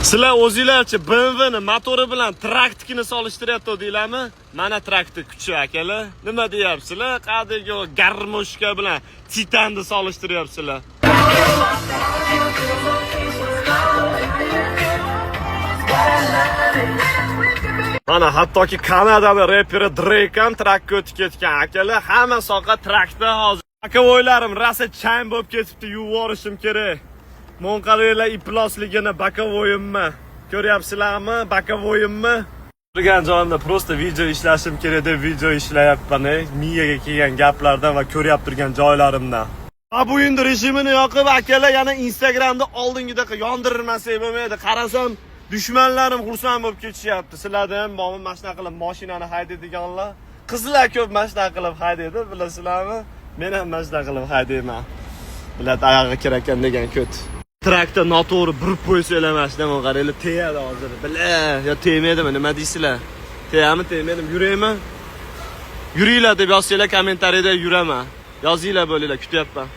Sizlar o'zinglarchi BMWni motori bilan traktorni solishtiryapti deylarmi? Mana traktor kuchi akalar. Nima deyapsizlar? Qadagi o garmoshka bilan Titanni solishtiryapsizlar. Mana hattoki Kanadada reperi Drake ham trakka o'tib ketgan akalar. Hamma soqa traktor hozir. Aka o'ylarim rasa chang bo'lib ketibdi, yuvib yorishim kerak. Monqalaylar iplosligini bakavoyimmi? Ko'ryapsizlarmi? Bakavoyimmi? Turgan joyimda prosta video ishlashim kerak deb video ishlayapman. Miyaga kelgan gaplardan va ko'ryap turgan joylarimdan. Bu endi rejimini yoqib akalar yana Instagramda oldingida yondirmasak bo'lmaydi. Qarasam dushmanlarim xursand bo'lib ketishyapti. Sizlarda ham bormi mana shunaqa qilib mashinani haydaydiganlar? Qizlar ko'p mana shunaqa qilib haydaydi, bilasizlarmi? Men ham mana shunaqa qilib haydayman. Bilat oyog'i kirakan degan ko't. Traktor noto'g'ri burib qo'ysanglar mashinaga qaranglar, tegadi hozir. Bila, yo tegmaydimi, nima deysizlar? Tegami, tegmaydimi, yuraymi? Yuringlar deb yozsanglar kommentariyada yuraman. Yozinglar bo'linglar, kutyapman.